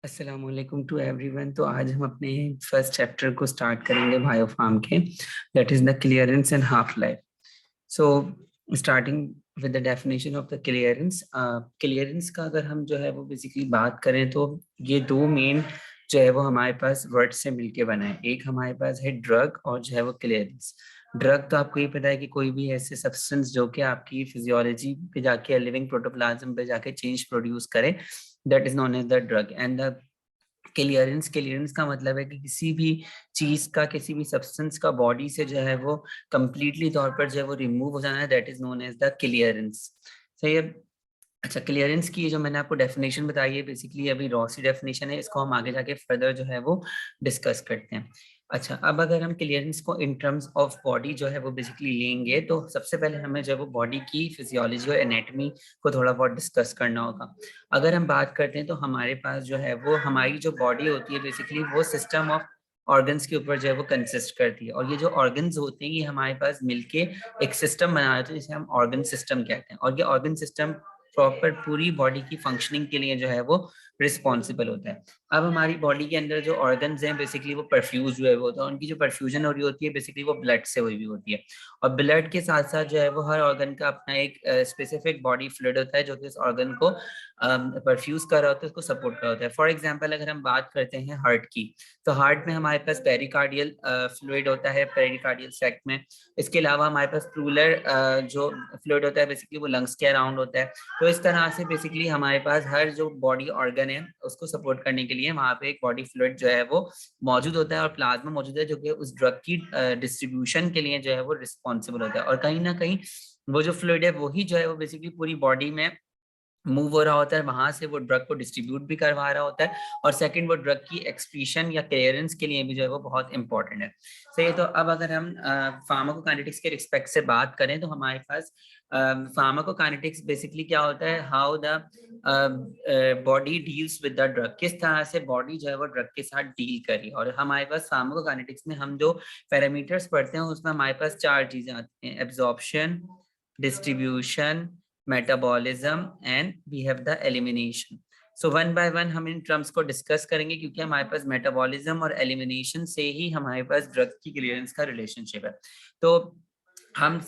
अस्सलाम वालेकुम to everyone. तो आज हम अपने फर्स्ट चैप्टर को स्टार्ट करेंगे बायोफार्म के, that is the clearance and half life. So starting with the definition of the clearance. Clearance का अगर हम जो है वो बेसिकली बात करें तो ये दो मेन जो है वो हमारे पास वर्ड से मिलके बना है। एक हमारे पास है ड्रग और जो है वो क्लियरेंस। ड्रग तो आपको ये पता है कि कोई भी ऐसे सब्सटेंस जो कि आपकी फिजियोलॉजी पे जाके लिविंग प्रोटोप्लाज्म पे जाके चेंज प्रोड्यूस करे, that is known as the drug. And the clearance, clearance का मतलब है कि किसी भी चीज का, किसी भी सब्सटेंस का बॉडी से जो है वो कंप्लीटली तौर पर जो है वो रिमूव हो जाना है, that is known as the clearance. सही है। अच्छा, क्लियरेंस की जो मैंने आपको डेफिनेशन बताई है बेसिकली अभी रॉ सी डेफिनेशन है, इसको हम आगे जाके फर्दर जो है वो डिस्कस करते हैं। अच्छा, अब अगर हम क्लियरेंस को इन टर्म्स ऑफ बॉडी जो है वो बेसिकली लेंगे तो सबसे पहले हमें जो है वो बॉडी की फिजियोलॉजी और एनाटॉमी को थोड़ा बहुत डिस्कस करना होगा। अगर हम बात करते हैं तो हमारे पास जो है वो हमारी जो बॉडी होती है बेसिकली वो सिस्टम ऑफ ऑर्गन्स के ऊपर जो है वो कंसिस्ट करती है, और ये जो ऑर्गन्स होते हैं ये हमारे पास मिलके एक सिस्टम बना देते हैं जिसे हम ऑर्गन सिस्टम कहते हैं। और ये ऑर्गन सिस्टम प्रॉपर पूरी बॉडी की फंक्शनिंग के लिए जो है वो रिस्पॉन्सिबल होता है। अब हमारी बॉडी के अंदर जो ऑर्गन्स हैं बेसिकली वो परफ्यूज हुए होते हैं, उनकी जो परफ्यूजन हो रही होती है बेसिकली वो ब्लड से हुई हुई होती है। और ब्लड के साथ साथ जो है वो हर ऑर्गन का अपना एक स्पेसिफिक बॉडी फ्लूइड होता है जो कि उस ऑर्गन को परफ्यूज कर रहा होता है, उसको सपोर्ट कर रहा होता है। फॉर एग्जाम्पल अगर हम बात करते हैं हार्ट की, तो हार्ट में हमारे पास पेरिकार्डियल फ्लूइड होता है पेरिकार्डियल सेक्ट में। इसके अलावा हमारे पास प्लूरल जो फ्लूइड होता है बेसिकली वो लंग्स के अराउंड होता है। तो इस तरह से बेसिकली हमारे पास हर जो बॉडी ऑर्गन है उसको सपोर्ट करने के लिए वहां पे एक बॉडी फ्लूइड जो है वो मौजूद होता है और प्लाज्मा मौजूद है जो कि उस ड्रग की डिस्ट्रीब्यूशन के लिए जो है वो रिस्पॉन्सिबल होता है। और कहीं ना कहीं वो जो फ्लूइड है वही जो है वो बेसिकली पूरी बॉडी में मूव हो रहा होता है, वहां से वो ड्रग को डिस्ट्रीब्यूट भी करवा रहा होता है। और सेकंड, वो ड्रग की एक्सक्रीशन या क्लियरेंस के लिए भी जो है वो बहुत इंपॉर्टेंट है। सही है। तो अब अगर हम फार्माकोकाइनेटिक्स के रिस्पेक्ट से बात करें तो हमारे पास फार्माकोकाइनेटिक्स बेसिकली क्या होता है, how the body deals with the drug, किस तरह से बॉडी जो है वो ड्रग के साथ डील करी। और हमारे पास फार्माकोकाइनेटिक्स में हम जो पैरामीटर्स पढ़ते हैं उसमें हमारे पास चार चीजें आती हैं, absorption, distribution, metabolism and we have the elimination. So one by one हम इन टर्म्स को डिस्कस करेंगे क्योंकि हमारे पास मेटाबॉलिज्म और एलिमिनेशन से ही हमारे पास ड्रग की क्लियरेंस का रिलेशनशिप है। तो हम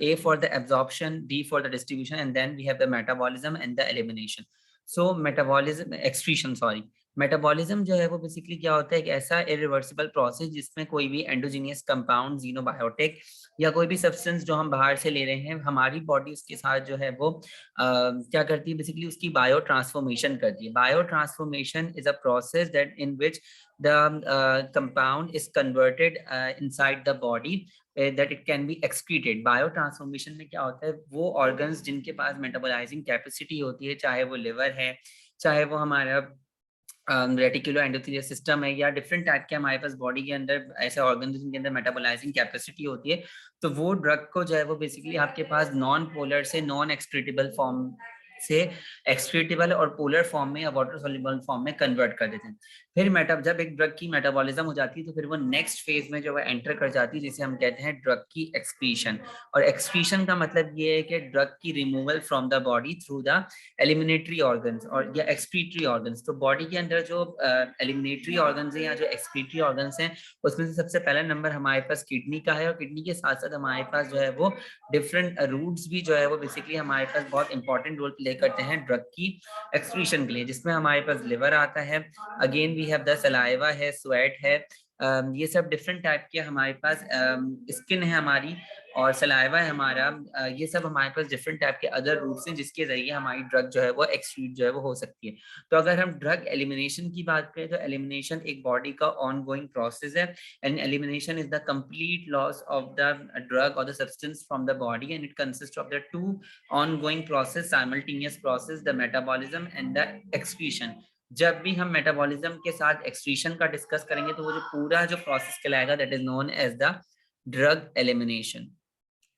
A for the absorption, D for the distribution, and then we have the metabolism and the elimination. So metabolism, excretion, sorry. Metabolism जो है वो बेसिकली क्या होता है, एक ऐसा इरिवर्सिबल प्रोसेस जिसमें कोई भी एंडोजीनियस कंपाउंड, जीनोबायोटिक या कोई भी सब्सटेंस जो हम बाहर से ले रहे हैं, हमारी बॉडी उसके साथ जो है वो क्या करती है, बेसिकली उसकी बायो ट्रांसफॉर्मेशन करती है। Bio transformation is a process that in which the compound is converted inside the body that it can be excreted. Bio transformation में क्या होता है, वो ऑर्गन्स जिनके पास मेटाबोलाइजिंग कैपेसिटी होती है, चाहे वो लिवर है, चाहे वो हमारा रेटिकुलो एंडोथेलियल सिस्टम है, या डिफरेंट टाइप के हमारे पास बॉडी के अंदर ऐसे ऑर्गन जिनके अंदर मेटाबोलाइजिंग कैपेसिटी होती है, तो वो ड्रग को जो है वो बेसिकली आपके पास नॉन पोलर से नॉन एक्सक्रीटेबल फॉर्म से एक्सक्रीटेबल और पोलर फॉर्म में या वाटर सोल्यूबल फॉर्म में कन्वर्ट कर देते हैं। फिर जब एक ड्रग की मेटाबॉलिज्म हो जाती है तो फिर वो नेक्स्ट फेज में जो है एंटर कर जाती है, जिसे हम कहते हैं ड्रग की एक्सक्रीशन। और एक्सक्रीशन का मतलब ये है कि ड्रग की removal from the body through the एलिमिनेटरी organs और या एक्सक्रीटरी ऑर्गन्स। तो बॉडी के अंदर जो एलिमिनेटरी ऑर्गन्स हैं या जो एक्सक्रीटरी ऑर्गन्स हैं उसमें से सबसे पहला नंबर हमारे पास किडनी का है, और किडनी के साथ साथ हमारे पास जो है वो डिफरेंट रूट्स भी जो है वो बेसिकली हमारे पास बहुत इंपॉर्टेंट रोल प्ले करते हैं ड्रग की एक्सक्रीशन के लिए, जिसमें हमारे पास लिवर आता है, again we have the saliva है, स्वेट है, ये सब डिफरेंट टाइप के हमारे पास स्किन है हमारी और सलाइवा है हमारा, ये सब हमारे पास डिफरेंट टाइप के अदर रूट्स हैं जिसके जरिए हमारी ड्रग जो है वो एक्सक्रीट जो है वो हो सकती है। तो अगर हम ड्रग एलिमिनेशन की बात करें तो एलिमिनेशन एक बॉडी का ऑन गोइंग प्रोसेस है, and elimination is the complete loss of the drug और the substance from the body, and it consist of the two on going process, simultaneous process, the metabolism and the excretion. जब भी हम metabolism के साथ excretion का discuss करेंगे तो वो जो पूरा जो प्रोसेस कहलाएगा that is known as the drug elimination.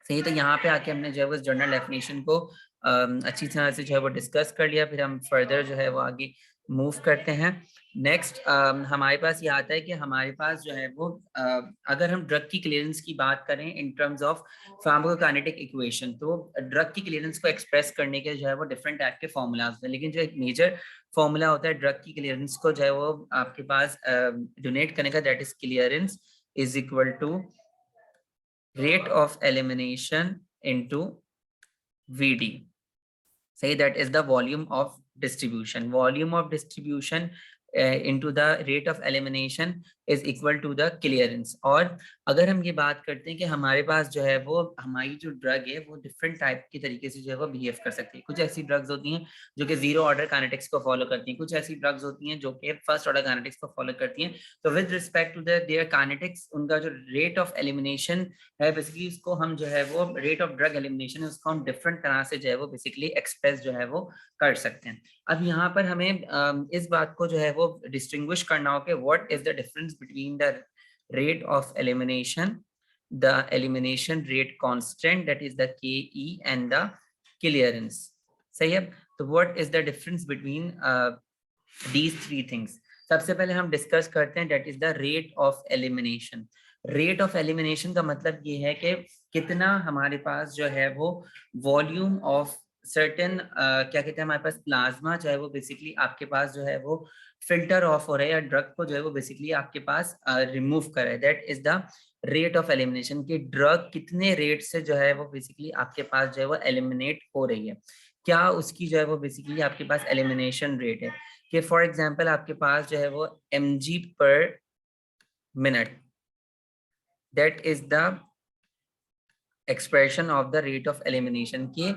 सही। तो यहाँ पे आके हमने जो है वो जर्नल डेफिनेशन को अच्छी तरह से जो है वो डिस्कस कर लिया। फिर हम फर्दर जो है वो आगे मूव करते हैं। नेक्स्ट हमारे पास ये आता है कि हमारे पास जो है वो अगर हम ड्रग की क्लियरेंस की बात करें in terms of pharmacokinetic equation, तो ड्रग की क्लियरेंस को एक्सप्रेस करने के जो है वो डिफरेंट टाइप के फॉर्मूलाज हैं, लेकिन जो एक मेजर फॉर्मूला होता है ड्रग की क्लियरेंस को जो है वो आपके पास डोनेट करने का, that is clearance is equal to rate of elimination into VD. Say that is the volume of distribution. Volume of distribution into the rate of elimination is equal to the clearance. और अगर हम ये बात करते हैं कि हमारे पास जो है वो हमारी जो ड्रग है वो डिफरेंट टाइप की तरीके से जो है वो बिहेव कर सकती है। कुछ ऐसी ड्रग्स होती हैं जो कि जीरो ऑर्डर काइनेटिक्स को फॉलो करती हैं, कुछ ऐसी ड्रग्स होती हैं जो कि फर्स्ट ऑर्डर काइनेटिक्स को फॉलो करती हैं। तो with respect to their kinetics, उनका जो रेट ऑफ एलिमिनेशन है बेसिकली उसको हम जो है वो रेट ऑफ ड्रग एलिमिनेशन है उसको हम डिफरेंट तरह से जो है वो बेसिकली एक्सप्रेस जो है वो कर सकते हैं। अब यहाँ पर हमें इस बात को जो है वो डिस्टिंग्विश करना हो कि what is the difference between the rate of elimination, the elimination rate constant, that is the KE, and the clearance. सही है। तो what is the difference between these three things? सबसे पहले हम डिस्कस करते हैं that is the rate of elimination. Rate of elimination का मतलब ये है कि कितना हमारे पास जो है वो वॉल्यूम ऑफ सर्टेन क्या कहते हैं हमारे पास प्लाज्मा जो है वो बेसिकली आपके पास जो है वो फिल्टर ऑफ हो रहा है या ड्रग को जो है वो बेसिकली आपके पास रिमूव कर रहा है। That is the rate of elimination की ड्रग कितने रेट से जो है वो बेसिकली आपके पास जो है वो एलिमिनेट हो रही है, क्या उसकी जो है वो बेसिकली आपके पास एलिमिनेशन रेट है। कि फॉर एग्जांपल आपके पास जो है वो mg पर minute, that is the expression of the rate of elimination की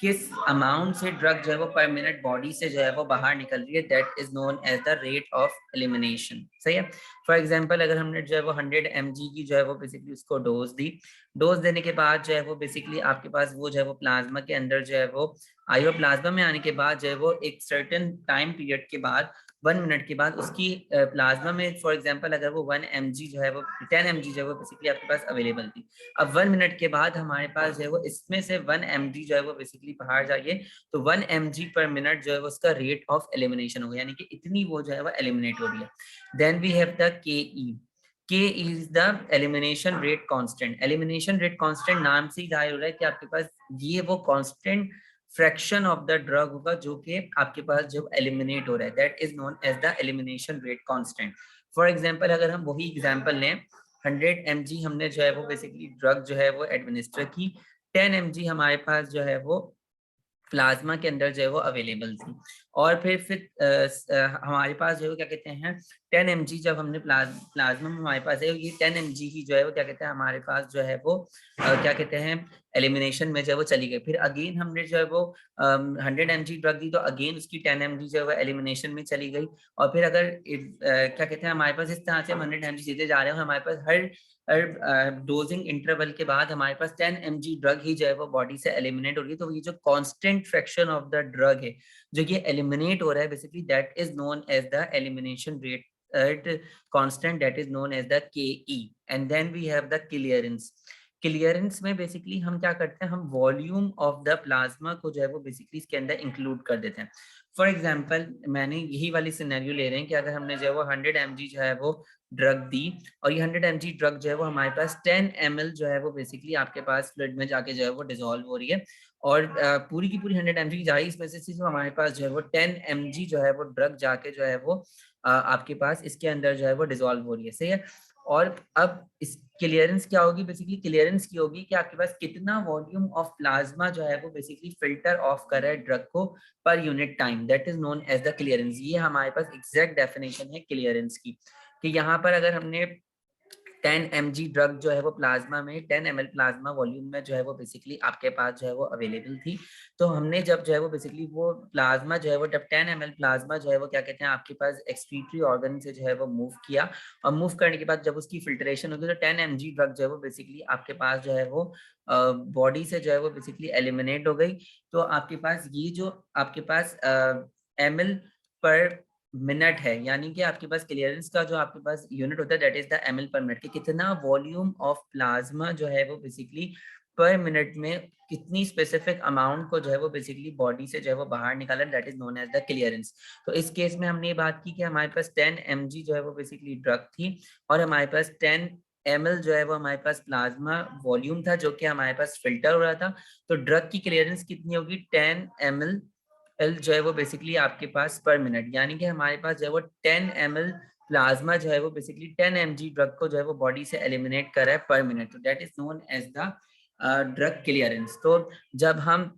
किस अमाउंट से ड्रग जो है वो पर मिनट बॉडी से जो है वो बाहर निकल रही है, that is known as the rate of elimination. सही है। फॉर एग्जांपल अगर हमने जो है वो 100 mg की जो है वो बेसिकली उसको डोज दी, डोज देने के बाद जो है वो बेसिकली आपके पास वो जो है वो प्लाज्मा के अंदर जो है वो आयो, प्लाज्मा में आने के बाद जो है वो एक सर्टेन टाइम पीरियड के बाद 1 मिनट के बाद उसकी प्लाज्मा में फॉर एग्जांपल अगर वो 1 mg जो है वो 10 mg जो है वो बेसिकली आपके पास अवेलेबल थी, अब 1 मिनट के बाद हमारे पास जो है वो इसमें से 1 mg जो है वो बेसिकली बाहर जाइए, तो 1 mg पर मिनट जो है वो उसका रेट ऑफ एलिमिनेशन होगा, यानी कि इतनी वो जो है वो एलिमिनेट हो रही है। Then we have the KE. K is the elimination rate constant. Elimination rate constant नाम से ही जाहिर हो रहा है कि आपके पास ये वो constant fraction of the drug होगा जो कि आपके पास जब एलिमिनेट हो रहा है, that is known as the elimination rate constant. For example अगर हम वही एग्जांपल लें, 100 mg हमने जो है वो बेसिकली ड्रग जो है वो एडमिनिस्टर की, 10 mg हमारे पास जो है वो प्लाज्मा के अंदर जो है वो अवेलेबल थी, और फिर हमारे पास जो है क्या कहते हैं 10 mg जब हमने प्लाज्मा में हमारे पास है ये 10 mg ही जो है वो क्या कहते हैं हमारे पास जो है वो क्या कहते हैं एलिमिनेशन में जो है वो चली गई। फिर अगेन हमने जो है वो 100 mg ड्रग दी तो अगेन उसकी 10 mg जो है वो एलिमिनेशन में चली गई। और फिर अगर क्या कहते हैं हमारे पास इस तरह से हम 100 mg देते जा रहे हैं, हमारे पास हर डोजिंग इंटरवल के बाद हमारे पास 10 mg ड्रग ही जो है वो बॉडी से एलिमिनेट हो रही है। तो ये जो constant fraction of the drug है जो ये एलिमिनेट हो रहा है basically, that is known as the elimination rate constant, that is known as the KE। And then we have the clearance. Clearance में बेसिकली हम क्या करते हैं, हम वॉल्यूम ऑफ द प्लाज्मा को जो है वो बेसिकली इसके अंदर इंक्लूड कर देते हैं। फॉर एग्जांपल मैंने यही वाली सिनेरियो ले रहे हैं कि अगर हमने जो है वो 100 mg जो है वो ड्रग दी और ये 100 mg ड्रग जो है वो हमारे पास 10 ml जो है वो बेसिकली आपके पास फ्लूइड में जाके जो है वो डिसॉल्व हो रही है, और पूरी की पूरी 100 mg की जा रही है, इसमें से सिर्फ हमारे पास जो है वो 10 mg जो है वो ड्रग जाके जो है वो आपके पास इसके अंदर जो है वो डिसॉल्व हो रही है। सही है। और अब इस क्लियरेंस क्या होगी, बेसिकली क्लियरेंस की होगी कि आपके पास कितना वॉल्यूम ऑफ प्लाज्मा जो है वो बेसिकली फिल्टर ऑफ कर रहा है ड्रग को per unit time, that is known as the clearance. ये हमारे पास एग्जैक्ट डेफिनेशन है क्लियरेंस की, कि यहाँ पर अगर हमने 10 mg ड्रग जो है वो प्लाज्मा में 10 ml प्लाज्मा वॉल्यूम में जो है वो बेसिकली आपके पास जो है वो अवेलेबल थी, तो हमने जब जो है वो बेसिकली वो प्लाज्मा जो है वो जब 10 ml प्लाज्मा जो है वो क्या कहते हैं आपके पास एक्सक्रीटरी ऑर्गन से जो है वो मूव किया, और मूव करने के बाद जब उसकी फिल्ट्रेशन होगी तो 10 mg ड्रग जो है वो बेसिकली आपके पास जो है वो बॉडी से जो है वो बेसिकली एलिमिनेट हो गई। तो आपके पास ये जो आपके पास ml पर मिनट है, यानी कि आपके पास क्लियरेंस का जो आपके पास यूनिट होता है दैट इज द ml पर मिनट, कि कितना वॉल्यूम ऑफ प्लाज्मा जो है वो बेसिकली पर मिनट में कितनी स्पेसिफिक अमाउंट को जो है वो बेसिकली बॉडी से जो है वो बाहर निकाला, that is known as the clearance. तो इस केस में हमने ये बात की कि हमारे पास 10 mg जो है वो बेसिकली ड्रग थी और हमारे पास 10 ml जो है वो हमारे पास प्लाज्मा वॉल्यूम था जो कि हमारे पास फिल्टर हो रहा था। तो ड्रग की क्लियरेंस कितनी होगी, 10 ml जो है वो बेसिकली आपके पास पर मिनट, यानी कि हमारे पास जो है वो 10 ml प्लाज्मा जो है वो बेसिकली 10 mg ड्रग को जो है वो बॉडी से एलिमिनेट कर रहा है पर मिनट। तो that is known as the drug clearance. तो जब हम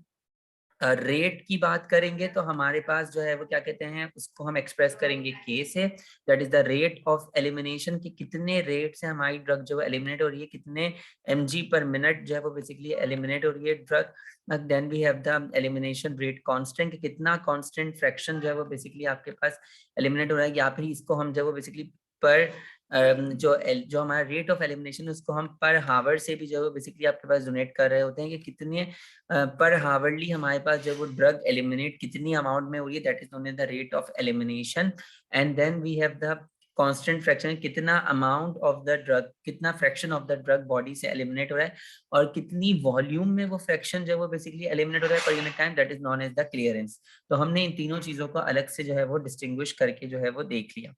रेट की बात करेंगे तो हमारे पास जो है वो क्या कहते हैं, उसको हम एक्सप्रेस करेंगे के से, that is the rate of elimination, कि कितने रेट से हमारी ड्रग जो है एलिमिनेट हो रही है, कितने mg पर मिनट जो है वो बेसिकली एलिमिनेट हो रही है drug. Then we have the elimination rate constant, कितना कांस्टेंट फ्रैक्शन जो है वो बेसिकली आपके पास एलिमिनेट हो रहा है, या फिर इसको हम जो है वो बेसिकली पर जो हमारा रेट ऑफ एलिमिनेशन है उसको हम पर हावर से भी जो है बेसिकली आपके पास डोनेट कर रहे होते हैं कि कितने पर हावरली हमारे पास जो वो ड्रग एलिमिनेट कितनी अमाउंट में हो रही है, that is known as the rate of elimination. And then we have the constant fraction, कितना अमाउंट ऑफ द ड्रग, कितना fraction of the drug body से एलिमिनेट हो रहा है और कितनी वॉल्यूम में वो फ्रैक्शन जो है वो बेसिकली एलिमिनेट हो रहा है per unit time, that is known as the clearance. तो हमने इन तीनों चीजों को अलग से जो है वो डिस्टिंग्विश करके जो है वो देख लिया।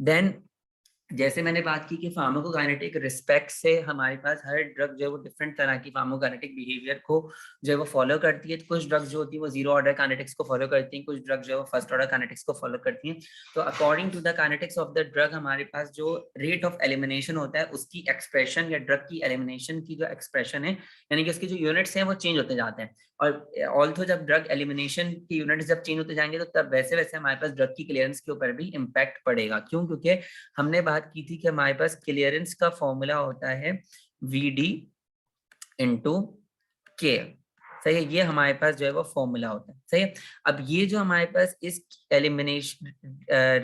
देन जैसे मैंने बात की कि फार्माकोकाइनेटिक रिस्पेक्ट से हमारे पास हर ड्रग जो है वो डिफरेंट तरह की फार्माकोकाइनेटिक बिहेवियर को जो है वो फॉलो करती है। कुछ ड्रग्स जो होती है वो जीरो ऑर्डर काइनेटिक्स को फॉलो करती हैं, कुछ ड्रग्स जो है वो फर्स्ट ऑर्डर काइनेटिक्स को फॉलो करती हैं। तो according to the kinetics of the drug हमारे पास जो रेट ऑफ एलिमिनेशन होता है उसकी एक्सप्रेशन या ड्रग की एलिमिनेशन की जो एक्सप्रेशन है, यानी कि उसके जो यूनिट्स हैं वो चेंज होते जाते हैं। और ऑल्थो जब ड्रग एलिमिनेशन के यूनिट्स जब चेंज होते जाएंगे तो तब वैसे वैसे हमारे पास ड्रग की क्लियरेंस के ऊपर भी इम्पैक्ट पड़ेगा। क्यों? क्योंकि हमने बात की थी कि हमारे पास क्लियरेंस का फॉर्मूला होता है वीडी इंटू के, सही है, ये हमारे पास जो है वो फॉर्मूला होता है, सही है। अब ये जो हमारे पास इस एलिमिनेशन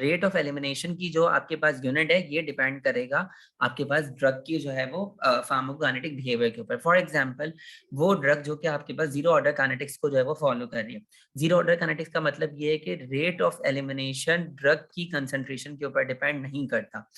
रेट ऑफ एलिमिनेशन की जो आपके पास यूनिट है ये डिपेंड करेगा आपके पास ड्रग की जो है वो फार्माकोकाइनेटिक बिहेवियर के ऊपर। फॉर एग्जांपल वो ड्रग जो कि आपके पास जीरो ऑर्डर काइनेटिक्स को जो है वो फॉलो कर रही है। जीरो ऑर्डर काइनेटिक्स का मतलब ये है कि रेट ऑफ एलिमिनेशन ड्रग की कंसंट्रेशन के ऊपर डिपेंड नहीं करता।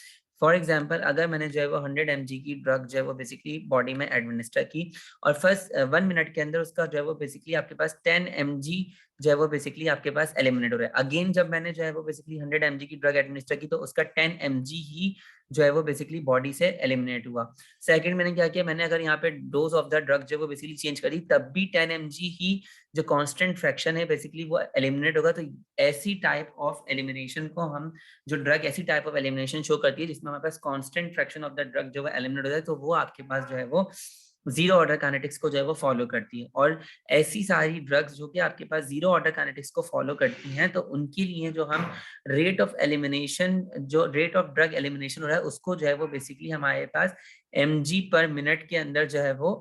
फॉर एग्जाम्पल अगर मैंने जो है वो 100 mg की ड्रग जो है वो बेसिकली बॉडी में एडमिनिस्टर की और फर्स्ट 1 मिनट के अंदर उसका जो है वो बेसिकली आपके पास 10 mg जो है वो बेसिकली आपके पास एलिमिनेट हो रहा है। अगेन जब मैंने जो है वो बेसिकली 100 mg की ड्रग एडमिनिस्टर की तो उसका 10 mg ही जो है वो बेसिकली बॉडी से एलिमिनेट हुआ। सेकंड मैंने क्या किया, मैंने अगर यहाँ पे डोज ऑफ द ड्रग जो है वो बेसिकली चेंज करी तब भी 10 mg ही जो कांस्टेंट फ्रैक्शन है बेसिकली वो एलिमिनेट होगा। तो ऐसी टाइप ऑफ एलिमिनेशन को हम, जो ड्रग ऐसी टाइप ऑफ एलिमिनेशन शो करती है जिसमें हमारे पास constant fraction of the drug जो है एलिमिनेट हो जाए, तो वो आपके पास जो है वो जीरो ऑर्डर काइनेटिक्स को जो है वो फॉलो करती है। और ऐसी सारी ड्रग्स जो कि आपके पास जीरो ऑर्डर काइनेटिक्स को फॉलो करती हैं तो उनके लिए जो हम रेट ऑफ एलिमिनेशन, जो रेट ऑफ ड्रग एलिमिनेशन हो रहा है उसको जो है वो बेसिकली हमारे पास mg पर मिनट के अंदर जो है वो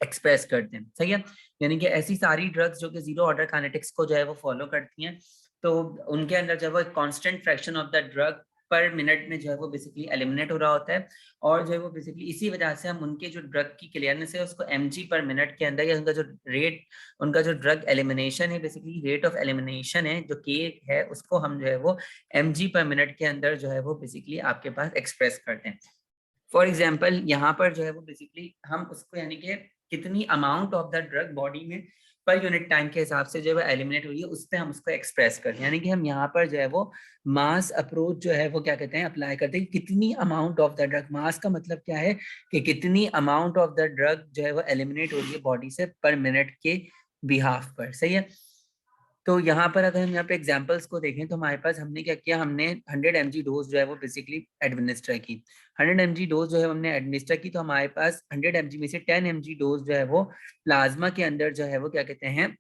एक्सप्रेस करते हैं, सही है। यानी कि ऐसी सारी ड्रग्स जो कि जीरो ऑर्डर काइनेटिक्स को जो है वो फॉलो करती हैं तो उनके अंदर जो है वो constant fraction of the drug पर मिनट में जो है वो बेसिकली एलिमिनेट हो रहा होता है। और जो है वो बेसिकली इसी वजह से हम उनके जो ड्रग की क्लियरनेस है उसको mg पर मिनट के अंदर, या उनका जो रेट, उनका जो ड्रग एलिमिनेशन है बेसिकली रेट ऑफ एलिमिनेशन है जो के है, उसको हम जो है वो mg पर मिनट के अंदर जो है वो बेसिकली आपके पास एक्सप्रेस करते हैं। फॉर एग्जाम्पल यहाँ पर जो है वो बेसिकली हम उसको, यानी कि कितनी amount of the drug body में पर यूनिट टाइम के हिसाब से जो है एलिमिनेट हुई है उस पर हम उसको एक्सप्रेस करते हैं। यानी कि हम यहाँ पर जो है वो मास अप्रोच जो है वो क्या कहते हैं अप्लाई करते हैं, कितनी अमाउंट ऑफ द ड्रग, मास का मतलब क्या है कि कितनी अमाउंट ऑफ द ड्रग जो है वो एलिमिनेट हो रही है बॉडी से पर मिनट के बिहाफ पर, सही है। तो यहाँ पर अगर हम यहाँ पे एग्जांपल्स को देखें तो हमारे पास हमने क्या किया, हमने 100 mg डोज जो है वो बेसिकली एडमिनिस्टर की। 100 mg डोज जो है हमने एडमिनिस्टर की तो हमारे पास 100 mg में से 10 mg डोज जो है वो प्लाज्मा के अंदर जो है वो क्या कहते हैं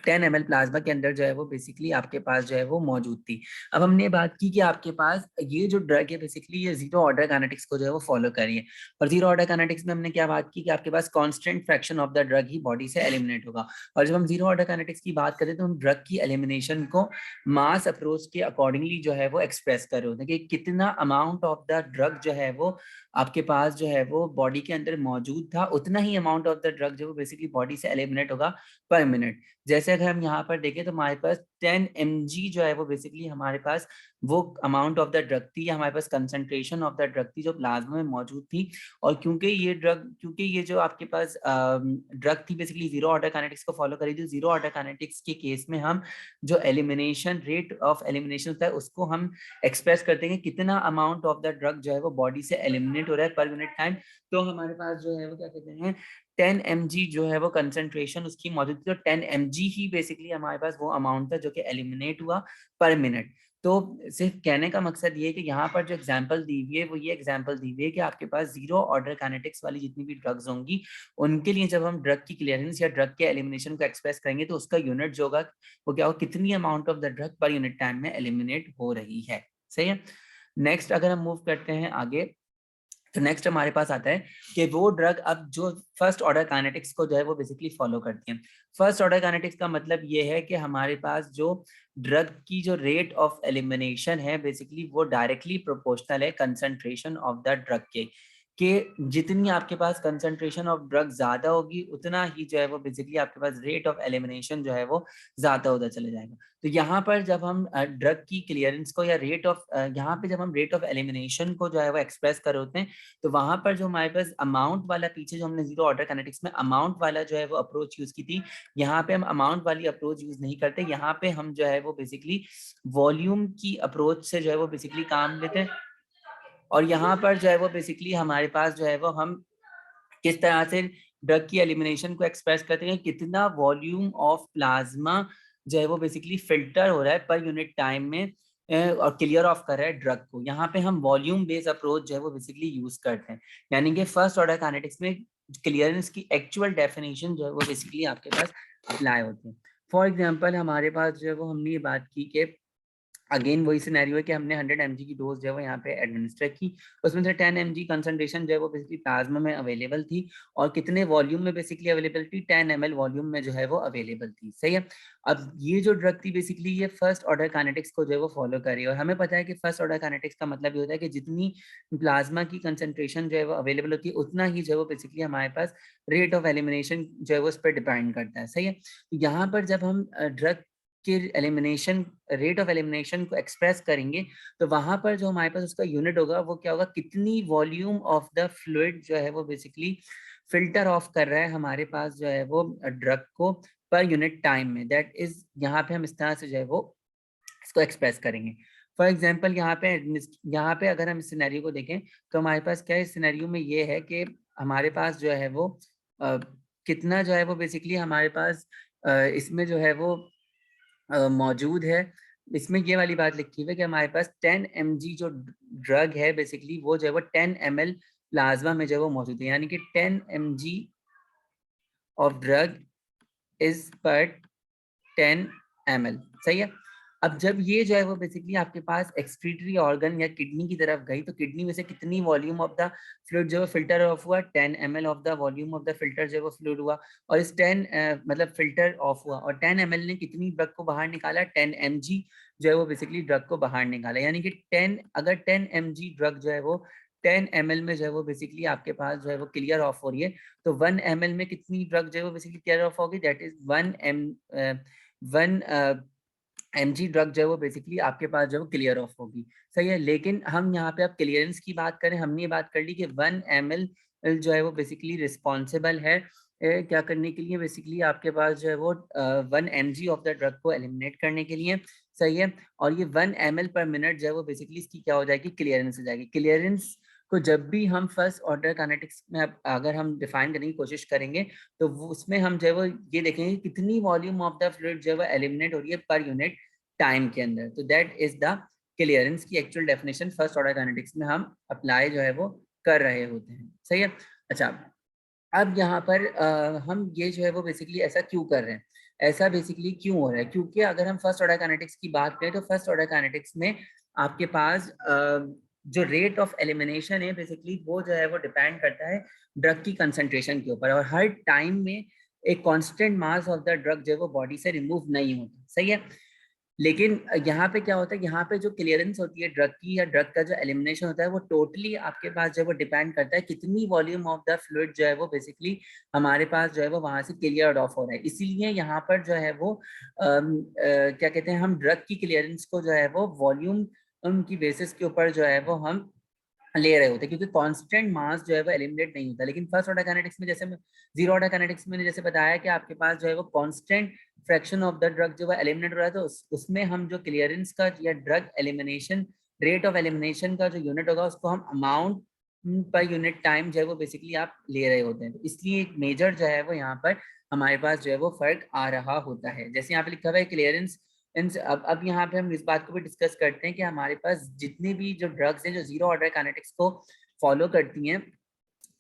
10 ml प्लाज्मा के अंदर जो है वो बेसिकली आपके पास जो है वो मौजूद थी। अब हमने बात की कि आपके पास ये जो ड्रग है बेसिकली ये जीरो ऑर्डर काइनेटिक्स को जो है वो फॉलो करिए। और जीरो ऑर्डर काइनेटिक्स में हमने क्या बात की कि आपके पास constant fraction of the drug ही बॉडी से एलिमिनेट होगा। और जब हम जीरो ऑर्डर काइनेटिक्स की बात करें तो हम ड्रग की एलिमिनेशन को मास अप्रोच के अकॉर्डिंगली जो है वो एक्सप्रेस कर रहे होते हैं कि कितना अमाउंट ऑफ द ड्रग जो है वो आपके पास जो है वो बॉडी के अंदर मौजूद था, उतना ही अमाउंट ऑफ द ड्रग जो बेसिकली बॉडी से एलिमिनेट होगा पर मिनट। जैसे अगर हम यहाँ पर देखें तो हमारे पास 10 mg जो है वो बेसिकली हमारे पास वो अमाउंट ऑफ द ड्रग थी, हमारे पास कंसंट्रेशन ऑफ द ड्रग थी जो प्लाज्मा में मौजूद थी। और क्योंकि ये जो आपके पास ड्रग थी बेसिकली जीरो ऑर्डर काइनेटिक्स को फॉलो करी थी, जीरो ऑर्डर काइनेटिक्स के केस में हम जो एलिमिनेशन रेट ऑफ एलिमिनेशन होता है उसको हम एक्सप्रेस करते हैं कितना अमाउंट ऑफ द ड्रग जो है वो बॉडी से एलिमिनेट हो रहा है पर यूनिट टाइम। तो हमारे पास जो है वो क्या कहते हैं 10 mg जो है वो कंसंट्रेशन उसकी मौजूद थी, तो 10 mg ही बेसिकली हमारे पास वो अमाउंट था जो कि एलिमिनेट हुआ पर मिनट। तो सिर्फ कहने का मकसद ये है कि यहाँ पर जो एग्जांपल दी हुई है वो ये एग्जांपल दी हुई है कि आपके पास जीरो ऑर्डर काइनेटिक्स वाली जितनी भी ड्रग्स होंगी उनके लिए जब हम ड्रग की क्लियरेंस या ड्रग के एलिमिनेशन को एक्सप्रेस करेंगे तो उसका यूनिट जो होगा वो क्या होगा, कितनी अमाउंट ऑफ द ड्रग पर यूनिट टाइम में एलिमिनेट हो रही है। सही है। नेक्स्ट अगर हम मूव करते हैं आगे तो नेक्स्ट हमारे पास आता है कि वो ड्रग अब जो फर्स्ट ऑर्डर काइनेटिक्स को जो है वो बेसिकली फॉलो करती है। फर्स्ट ऑर्डर काइनेटिक्स का मतलब ये है कि हमारे पास जो ड्रग की जो रेट ऑफ एलिमिनेशन है बेसिकली वो डायरेक्टली प्रोपोर्शनल है कंसंट्रेशन ऑफ द ड्रग के जितनी आपके पास कंसंट्रेशन ऑफ ड्रग ज्यादा होगी उतना ही जो है वो बेसिकली आपके पास रेट ऑफ एलिमिनेशन जो है वो ज्यादा होता चले जाएगा। तो यहाँ पर जब हम ड्रग की क्लियरेंस को या रेट ऑफ यहाँ पे जब हम रेट ऑफ एलिमिनेशन को जो है वो एक्सप्रेस कर होते हैं तो वहां पर जो हमारे पास अमाउंट वाला पीछे जो हमने जीरो ऑर्डर काइनेटिक्स में अमाउंट वाला जो है वो अप्रोच यूज की थी, यहाँ पे हम अमाउंट वाली अप्रोच यूज नहीं करते, यहाँ पे हम जो है वो बेसिकली वॉल्यूम की अप्रोच से जो है वो बेसिकली काम लेते हैं। और यहाँ पर जो है वो बेसिकली हमारे पास जो है वो हम किस तरह से ड्रग की एलिमिनेशन को एक्सप्रेस करते हैं, कितना वॉल्यूम ऑफ प्लाज्मा जो है वो बेसिकली फिल्टर हो रहा है पर यूनिट टाइम में और क्लियर ऑफ कर रहा है ड्रग को। यहाँ पे हम वॉल्यूम बेस्ड अप्रोच जो है वो बेसिकली यूज करते हैं, यानी कि फर्स्ट ऑर्डर काइनेटिक्स में क्लियरेंस की एक्चुअल डेफिनेशन जो है वो बेसिकली आपके पास अप्लाई होती है। फॉर एग्जाम्पल हमारे पास जो है वो हमने ये बात की कि अगेन वही सिनेरियो है कि हमने 100 mg की डोज जो है वो यहाँ पे एडमिनिस्टर की, उसमें से 10 mg कंसंट्रेशन जो है वो बेसिकली प्लाज्मा में अवेलेबल थी और कितने वॉल्यूम में बेसिकली अवेलेबल थी 10 ml वॉल्यूम में जो है वो अवेलेबल थी। सही है। अब ये जो ड्रग थी बेसिकली ये फर्स्ट ऑर्डर काइनेटिक्स को जो है वो फॉलो कर रही है और हमें पता है कि फर्स्ट ऑर्डर काइनेटिक्स का मतलब ये होता है कि जितनी प्लाज्मा की कंसंट्रेशन जो है वो अवेलेबल होती है उतना ही जो है वो बेसिकली हमारे पास रेट ऑफ एलिमिनेशन जो है वो उस पर डिपेंड करता है। सही है। यहाँ पर जब हम ड्रग के एलिमिनेशन रेट ऑफ एलिमिनेशन को एक्सप्रेस करेंगे तो वहां पर जो हमारे पास उसका यूनिट होगा वो क्या होगा, कितनी वॉल्यूम ऑफ द फ्लूइड जो है वो बेसिकली फिल्टर ऑफ कर रहा है हमारे पास जो है वो ड्रग को पर यूनिट टाइम में। दैट इज यहाँ पे हम इस तरह से जो है वो इसको एक्सप्रेस करेंगे। फॉर एग्जाम्पल यहाँ पे अगर हम इस सिनेरियो को देखें तो हमारे पास क्या है, इस सिनेरियो में ये है कि हमारे पास जो है वो कितना जो है वो बेसिकली हमारे पास इसमें जो है वो मौजूद है। इसमें ये वाली बात लिखी हुई है कि हमारे पास 10 mg जो ड्रग है बेसिकली वो जो है वो 10 ml प्लाज्मा में जो है वो मौजूद है, यानी कि 10 mg ऑफ ड्रग इज पर 10 ml। सही है। अब जब ये जो है वो बेसिकली आपके पास एक्सक्रीटरी ऑर्गन या किडनी की तरफ गई तो किडनी में से कितनी वॉल्यूम ऑफ द फ्लूइड जो है फिल्टर ऑफ हुआ, 10 ml of the volume of the filter जो है वो फ्लूइड हुआ और इस 10 मतलब फिल्टर ऑफ हुआ और 10 ml ने कितनी ड्रग को बाहर निकाला, 10 mg जो है वो बेसिकली ड्रग को बाहर निकाला। यानी कि 10 अगर 10 mg ड्रग जो है वो 10 ml में जो है वो बेसिकली आपके पास जो है वो क्लियर ऑफ हो रही है तो 1 ml में कितनी ड्रग जो है वो बेसिकली क्लियर ऑफ होगी, दैट इज 1 mg ड्रग जो है वो बेसिकली आपके पास जो है क्लियर ऑफ होगी। सही है। लेकिन हम यहाँ पे अब क्लियरेंस की बात करें, हमने ये बात कर ली कि 1 ml जो है वो बेसिकली रिस्पॉन्सिबल है क्या करने के लिए, बेसिकली आपके पास जो है वो 1 mg ऑफ द ड्रग को एलिमिनेट करने के लिए। सही है। और ये 1 ml पर मिनट जो है वो बेसिकली इसकी क्या हो जाएगी, क्लियरेंस हो जाएगी। क्लियरेंस को जब भी हम फर्स्ट ऑर्डर काइनेटिक्स में अगर हम डिफाइन करने की कोशिश करेंगे तो वो उसमें हम जो है वो ये देखेंगे कितनी वॉल्यूम ऑफ द फ्लूइड जो है वो एलिमिनेट हो रही है पर यूनिट टाइम के अंदर। तो दैट इज द क्लियरेंस की actual definition first order kinetics में हम अप्लाई जो है वो कर रहे होते हैं। सही है। अच्छा, अब यहाँ पर हम ये जो है वो बेसिकली ऐसा क्यों कर रहे हैं, ऐसा बेसिकली क्यों हो रहा है, क्योंकि अगर हम फर्स्ट ऑर्डर काइनेटिक्स की बात करें तो फर्स्ट ऑर्डर काइनेटिक्स में आपके पास जो रेट ऑफ एलिमिनेशन है बेसिकली वो जो है वो डिपेंड करता है ड्रग की कंसंट्रेशन के ऊपर और हर टाइम में एक constant mass of the drug जो है वो बॉडी से रिमूव नहीं होता। सही है। लेकिन यहाँ पे क्या होता है, यहाँ पे जो क्लियरेंस होती है ड्रग की या ड्रग का जो एलिमिनेशन होता है वो टोटली आपके पास जो है वो डिपेंड करता है कितनी वॉल्यूम ऑफ द फ्लूइड जो है वो बेसिकली हमारे पास जो है वो वहां से क्लियर ऑफ हो रहा है। इसीलिए यहाँ पर जो है वो क्या कहते हैं, हम ड्रग की क्लियरेंस को जो है वो वॉल्यूम उनकी बेसिस के ऊपर जो है वो हम ले रहे होते हैं, क्योंकि कांस्टेंट मास जो है वो एलिमिनेट नहीं होता। लेकिन फर्स्ट ऑर्डर काइनेटिक्स में, जैसे जीरो ऑर्डर काइनेटिक्स में जैसे बताया कि आपके पास जो है वो constant fraction of the drug जो है एलिमिनेट हो रहा है, तो उसमें हम जो क्लियरेंस का या drug elimination rate of elimination का जो यूनिट होगा उसको हम अमाउंट पर यूनिट टाइम जो है वो बेसिकली आप ले रहे होते हैं। तो इसलिए एक मेजर जो है वो यहाँ पर हमारे पास जो है वो फर्क आ रहा होता है। जैसे यहाँ पे लिखा हुआ है क्लियरेंस। अब यहाँ पे हम इस बात को भी डिस्कस करते हैं कि हमारे पास जितनी भी जो ड्रग्स हैं जो जीरो ऑर्डर काइनेटिक्स को फॉलो करती हैं,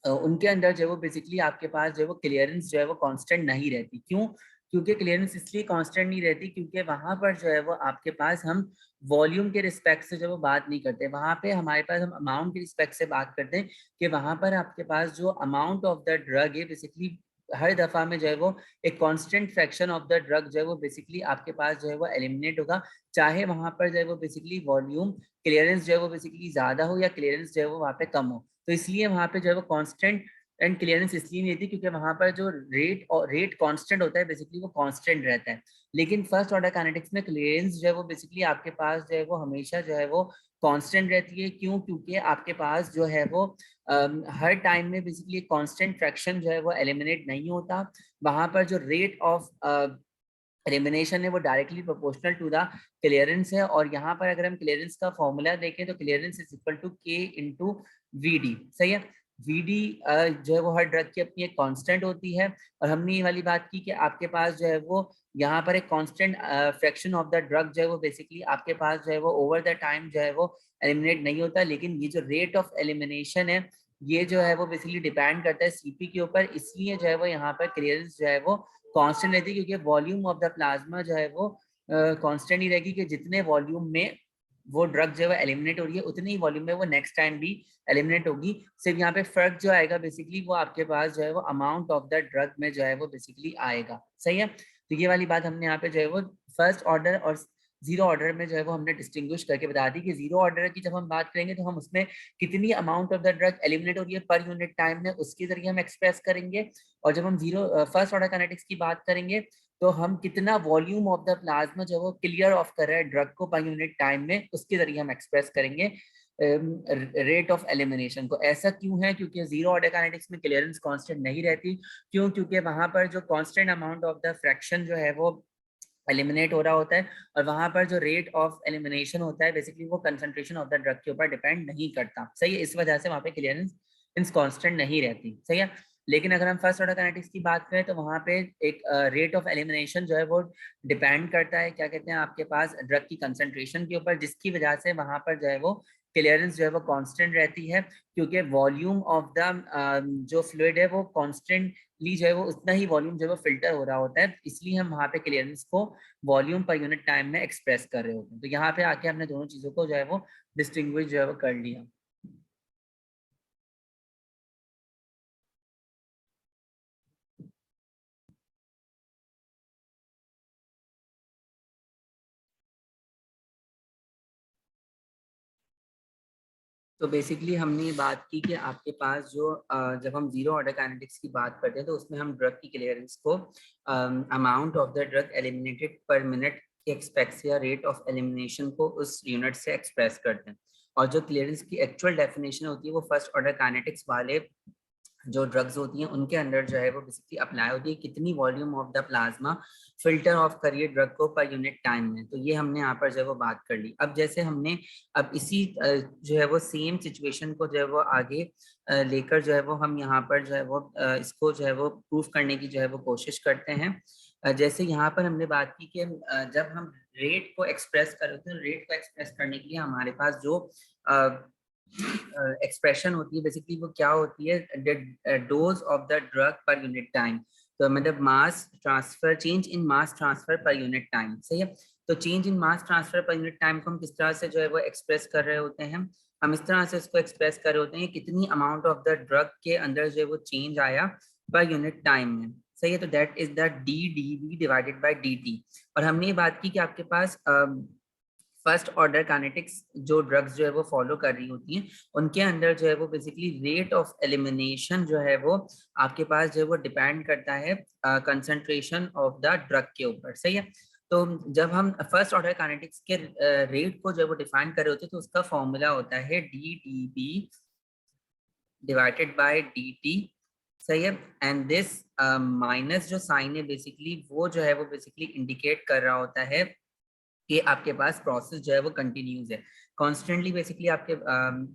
उनके अंदर जो है वो बेसिकली आपके पास जो है वो क्लियरेंस जो है वो कांस्टेंट नहीं रहती। क्यों? क्योंकि क्लियरेंस इसलिए कांस्टेंट नहीं रहती क्योंकि वहां पर जो है वो आपके पास हम वॉल्यूम के रिस्पेक्ट से जो वो बात नहीं करते। वहां पे हमारे पास हम अमाउंट के रिस्पेक्ट से बात करते हैं कि वहां पर आपके पास जो अमाउंट ऑफ द ड्रग है बेसिकली हर दफा में जो है वो एक constant fraction of the drug जो है वो बेसिकली आपके पास जो है वो एलिमिनेट होगा, चाहे वहां पर जो है वो बेसिकली वॉल्यूम क्लियरेंस जो है वो बेसिकली ज्यादा हो या क्लियरेंस जो है वो वहां पे कम हो। तो इसलिए वहां पे जो है वो कांस्टेंट एंड क्लियरेंस इसलिए नहीं रहती क्योंकि वहां पर जो रेट कांस्टेंट होता है बेसिकली वो कांस्टेंट रहता है। लेकिन फर्स्ट ऑर्डर काइनेटिक्स में क्लियरेंस जो है वो बेसिकली आपके पास जो है वो हमेशा जो है वो कांस्टेंट रहती है। क्यों? क्योंकि आपके पास जो है वो हर टाइम में बेसिकली कांस्टेंट फ्रैक्शन जो है वो एलिमिनेट नहीं होता। वहां पर जो रेट ऑफ एलिमिनेशन है वो directly proportional to the clearance है। और यहाँ पर अगर हम क्लियरेंस का फॉर्मूला देखें तो क्लियरेंस इज इक्वल टू के इंटू वी डी। सही है। वी डी जो है वो हर ड्रग की अपनी एक कांस्टेंट होती है। और हमने ये वाली बात की कि आपके पास जो है वो यहाँ पर एक constant fraction of the drug जो है वो बेसिकली आपके पास जो है वो ओवर द टाइम जो है वो एलिमिनेट नहीं होता। लेकिन ये जो रेट ऑफ एलिमिनेशन है ये जो है वो बेसिकली डिपेंड करता है सीपी के ऊपर। इसलिए जो है वो यहाँ पर क्लियरेंस जो है वो कांस्टेंट रहती है, क्योंकि वॉल्यूम ऑफ द प्लाज्मा जो है वो कांस्टेंट ही रहेगी कि जितने वॉल्यूम में वो ड्रग जो है एलिमिनेट हो रही है उतनी ही वॉल्यूम में वो नेक्स्ट टाइम भी एलिमिनेट होगी। सिर्फ यहाँ पे फर्क जो आएगा बेसिकली वो आपके पास जो है वो अमाउंट ऑफ द ड्रग में जो है वो बेसिकली आएगा। सही है। तो ये वाली बात हमने यहाँ पे जो है वो फर्स्ट ऑर्डर और जीरो ऑर्डर में जो है वो हमने डिस्टिंग्विश करके बता दी कि जीरो ऑर्डर की जब हम बात करेंगे तो हम उसमें कितनी amount of the drug eliminate हो रही है पर यूनिट टाइम में उसके जरिए हम एक्सप्रेस करेंगे। और जब हम फर्स्ट ऑर्डर काइनेटिक्स की बात करेंगे तो हम कितना वॉल्यूम ऑफ द प्लाज्मा जो वो क्लियर ऑफ कर रहा है ड्रग को पर यूनिट टाइम में उसके जरिए हम एक्सप्रेस करेंगे रेट ऑफ एलिमिनेशन को। ऐसा क्यों है? क्योंकि जीरो ऑर्डर काइनेटिक्स में क्लियरेंस कांस्टेंट नहीं रहती। क्यों? क्योंकि वहां पर जो constant amount of the fraction जो है वो एलिमिनेट हो रहा होता है। और वहां पर जो रेट ऑफ एलिमिनेशन होता है बेसिकली वो कंसंट्रेशन ऑफ द ड्रग के ऊपर डिपेंड नहीं करता। सही है। इस वजह से वहां पे क्लियरेंस मींस कांस्टेंट नहीं रहती। सही है। लेकिन अगर हम फर्स्ट ऑर्डर काइनेटिक्स की बात करें तो वहां पे एक रेट ऑफ एलिमिनेशन जो है वो डिपेंड करता है क्या कहते हैं आपके पास ड्रग की कंसंट्रेशन के ऊपर, जिसकी वजह से वहां पर जो है वो क्लियरेंस जो है वो कांस्टेंट रहती है। क्योंकि वॉल्यूम ऑफ द जो फ्लूइड है वो कांस्टेंटली जो है वो उतना ही वॉल्यूम जो है वो फिल्टर हो रहा होता है। इसलिए हम वहां पे क्लियरेंस को वॉल्यूम पर यूनिट टाइम में एक्सप्रेस कर रहे होते हैं। तो यहाँ पे आके हमने दोनों चीजों को जो है वो डिस्टिंग्विश जो है वो कर लिया। तो बेसिकली हमने ये बात की कि आपके पास जो जब हम जीरो ऑर्डर काइनेटिक्स की बात करते हैं तो उसमें हम ड्रग की क्लियरेंस को amount of the drug eliminated पर मिनट के एक्सपेक्ट या रेट ऑफ एलिमिनेशन को उस यूनिट से एक्सप्रेस करते हैं। और जो क्लियरेंस की एक्चुअल डेफिनेशन होती है वो फर्स्ट ऑर्डर काइनेटिक्स वाले जो ड्रग्स होती हैं उनके अंदर जो है वो बेसिकली अप्लाई होती है कितनी volume of the plasma filter of करिए ड्रग को पर यूनिट टाइम में। तो ये हमने यहाँ पर जो है वो बात कर ली। अब जैसे हमने अब इसी जो है वो सेम सिचुएशन को जो है वो आगे लेकर जो है वो हम यहाँ पर जो है वो इसको जो है वो प्रूफ करने की जो है वो कोशिश करते हैं। जैसे यहाँ पर हमने बात की कि जब हम रेट को एक्सप्रेस कर रहे हैं, रेट को एक्सप्रेस करने के लिए हमारे पास जो एक्सप्रेशन होती है बेसिकली वो क्या होती है, डोज ऑफ द ड्रग पर यूनिट टाइम। तो मतलब mass transfer, change in mass transfer पर यूनिट टाइम। सही है। तो चेंज इन मास ट्रांसफर पर यूनिट टाइम को हम किस तरह से जो है वो एक्सप्रेस कर रहे होते हैं? हम इस तरह से इसको एक्सप्रेस कर रहे होते हैं कितनी अमाउंट ऑफ द ड्रग के अंदर जो है वो चेंज आया पर यूनिट टाइम में। सही है। तो that is the D D B divided by D T. और हमने ये बात की कि आपके पास फर्स्ट ऑर्डर काइनेटिक्स जो ड्रग्स जो है वो फॉलो कर रही होती हैं, उनके अंदर जो है वो बेसिकली रेट ऑफ एलिमिनेशन जो है वो आपके पास जो है वो डिपेंड करता है कंसंट्रेशन ऑफ द ड्रग के ऊपर। सही है। तो जब हम फर्स्ट ऑर्डर काइनेटिक्स के रेट को जो है वो डिफाइन कर रहे होते हैं, तो उसका फॉर्मूला होता है D D B divided by D T. सही है। एंड दिस माइनस जो साइन है बेसिकली वो जो है वो बेसिकली इंडिकेट कर रहा होता है कि आपके पास प्रोसेस जो है वो कंटिन्यूस है, कॉन्स्टेंटली बेसिकली आपके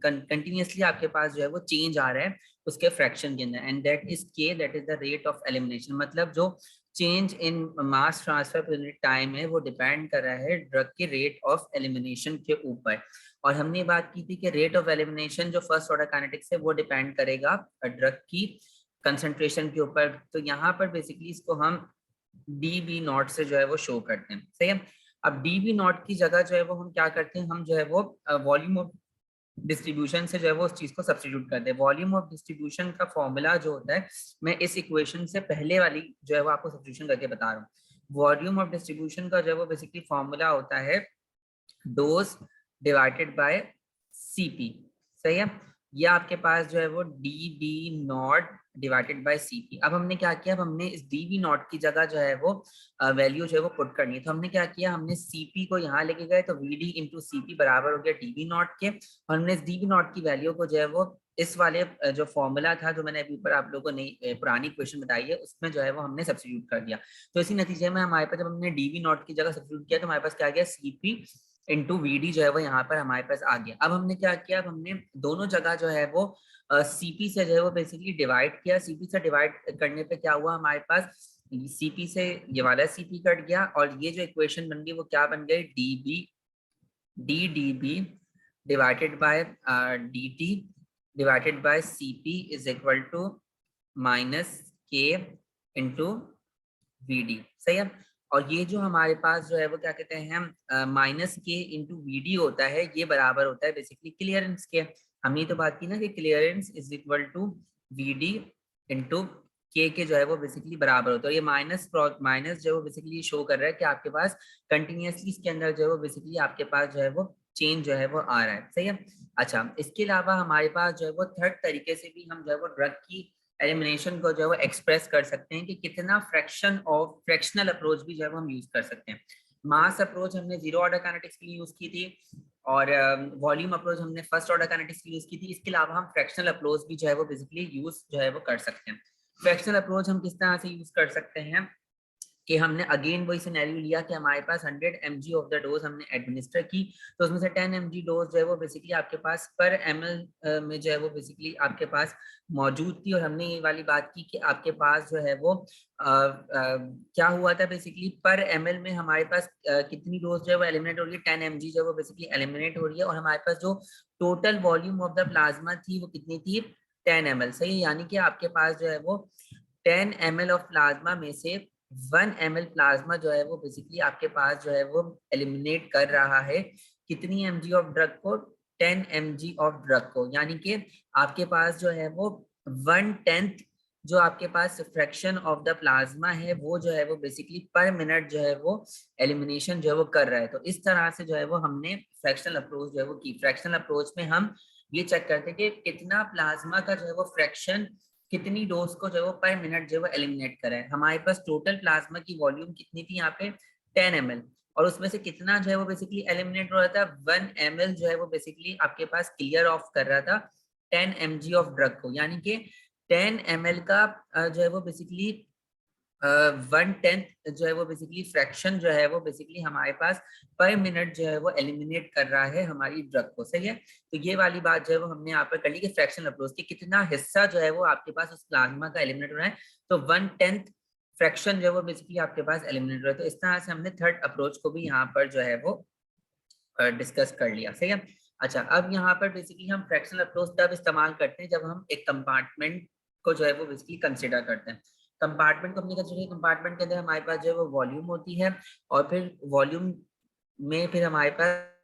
कंटिन्यूसली आपके पास जो है वो चेंज आ रहा है उसके फ्रैक्शन के अंदर। एंड दैट इज के, that is the rate of elimination. मतलब जो चेंज इन मास ट्रांसफर पर यूनिट टाइम है वो डिपेंड कर रहा है ड्रग के रेट ऑफ एलिमिनेशन के ऊपर। और हमने बात की थी कि रेट ऑफ एलिमिनेशन जो फर्स्ट ऑर्डर काइनेटिक्स है वो डिपेंड करेगा ड्रग की कंसंट्रेशन के ऊपर। तो यहाँ पर बेसिकली इसको हम डी बी नॉट से जो है वो शो करते हैं। सही है। अब डी बी नॉट की जगह जो है वो हम क्या करते हैं, हम जो है वो वॉल्यूम ऑफ डिस्ट्रीब्यूशन से जो है वो उस चीज को सब्स्टिट्यूट करते हैं। वॉल्यूम ऑफ डिस्ट्रीब्यूशन का फॉर्मूला जो होता है, मैं इस इक्वेशन से पहले वाली जो है वो आपको सब्स्टिट्यूशन करके बता रहा हूँ। वॉल्यूम ऑफ डिस्ट्रीब्यूशन का जो है वो बेसिकली फॉर्मूला होता है डोज डिवाइडेड बाय सीपी। सही है। ये आपके पास जो है वो D B nought divided by CP. अब हमने क्या किया, अब हमने इस डी बी नॉट की जगह जो है वो वैल्यू जो है वो पुट करनी है। तो हमने क्या किया, हमने सीपी को यहाँ लेके गए, तो वी डी इंटू सीपी बराबर हो गया डी बी नॉट के। और हमने इस डी बी नॉट की वैल्यू को जो है वो इस वाले जो फॉर्मूला था जो मैंने अभी ऊपर आप लोगों को नई पुरानी क्वेश्चन बताई है उसमें जो है वो हमने सब्स्टिट्यूट कर दिया। तो इसी नतीजे में हमारे पास जब हमने डी बी नॉट की जगह सब्स्टिट्यूट किया तो हमारे पास क्या गया, सीपी इंटू वी डी जो है वो यहाँ पर हमारे पास आ गया। अब हमने क्या किया, अब हमने दोनों जगह जो है वो सीपी से जो है वो बेसिकली डिवाइड किया। सीपी से डिवाइड करने पे क्या हुआ, हमारे पास सीपी से ये वाला सीपी कट गया और ये जो इक्वेशन बन गई वो क्या बन गई, D D B divided by D T divided by CP is equal to minus K into V D. सही है। और ये जो हमारे पास जो है वो क्या कहते हैं, minus K into V D होता है, ये बराबर होता है बेसिकली क्लियरेंस के। हमने तो बात की ना कि clearance is equal to V D into K जो है वो बेसिकली बराबर होता है। ये माइनस माइनस जो है वो बेसिकली शो कर रहा है कि आपके पास कंटिन्यूसली इसके अंदर जो है वो बेसिकली आपके पास जो है वो चेंज जो है वो आ रहा है। सही है। अच्छा, इसके अलावा हमारे पास जो है वो थर्ड तरीके से भी हम जो है वो ड्रग की एलिमिनेशन को जो है वो एक्सप्रेस कर सकते हैं कि कितना फ्रैक्शनल अप्रोच भी जो है वो हम यूज कर सकते हैं। मास अप्रोच हमने जीरो ऑर्डर काइनेटिक्स के लिए यूज की थी और वॉल्यूम अप्रोच हमने फर्स्ट ऑर्डर काइनेटिक्स के लिए यूज की थी। इसके अलावा हम फ्रैक्शनल अप्रोच भी जो है वो बेसिकली यूज जो है वो कर सकते हैं। फ्रैक्शनल अप्रोच हम किस तरह से यूज कर सकते हैं कि हमने अगेन वही सिनेरियो लिया कि हमारे पास 100 mg ऑफ द डोज हमने एडमिनिस्टर की, तो उसमें से 10 mg डोज जो है वो बेसिकली आपके पास पर ml में जो है वो बेसिकली आपके पास मौजूद थी। और हमने ये वाली बात की कि आपके पास जो है वो क्या हुआ था, बेसिकली पर ml में हमारे पास कितनी डोज जो है वो एलिमिनेट हो रही है, 10 mg जो है वो बेसिकली एलिमिनेट हो रही है। और हमारे पास जो total volume of the plasma थी वो कितनी थी, 10 ml। सही है। यानी कि आपके पास जो है वो 10 ml ऑफ प्लाज्मा में से 1 ml प्लाज्मा जो है वो बेसिकली आपके पास जो है वो एलिमिनेट कर रहा है कितनी mg ऑफ ड्रग को, 10 mg ऑफ ड्रग को। यानी कि आपके पास जो है वो 1/10 जो आपके पास फ्रैक्शन ऑफ द प्लाज्मा है वो जो है वो बेसिकली पर मिनट जो है वो एलिमिनेशन जो है वो कर रहा है। तो इस तरह से जो है वो हमने फ्रैक्शनल अप्रोच जो है वो की। फ्रैक्शनल अप्रोच में हम ये चेक करते हैं कि कितना प्लाज्मा का जो है वो फ्रैक्शन कितनी डोज को जो है वो पर मिनट जो है वो एलिमिनेट करा है। हमारे पास टोटल प्लाज्मा की वॉल्यूम कितनी थी यहाँ पे, 10 ml, और उसमें से कितना जो है वो बेसिकली एलिमिनेट हो रहा था, 1 ml जो है वो बेसिकली आपके पास क्लियर ऑफ कर रहा था 10 mg ऑफ ड्रग को। यानी कि 10 ml का जो है वो बेसिकली 1/10 जो है वो बेसिकली फ्रैक्शन जो है वो बेसिकली हमारे पास पर मिनट जो है वो एलिमिनेट कर रहा है हमारी ड्रग को। सही है। तो ये वाली बात जो है वो हमने यहाँ पर कर ली कि फ्रैक्शनल अप्रोच की कितना हिस्सा जो है वो आपके पास उस प्लाज्मा का एलिमिनेट हो रहा है, तो 1/10 फ्रैक्शन जो है वो बेसिकली आपके पास एलिमिनेट हो रहा है। तो इस तरह से हमने थर्ड अप्रोच को भी यहाँ पर जो है वो डिस्कस कर लिया। सही है। अच्छा, अब यहाँ पर बेसिकली हम फ्रैक्शनल अप्रोच तब इस्तेमाल करते हैं जब हम एक कंपार्टमेंट को जो है वो बेसिकली कंसिडर करते हैं। कंपार्टमेंट को हमने कंसिडर, कंपार्टमेंट के अंदर हमारे पास जो है वो वॉल्यूम होती है और फिर वॉल्यूम में फिर हमारे पास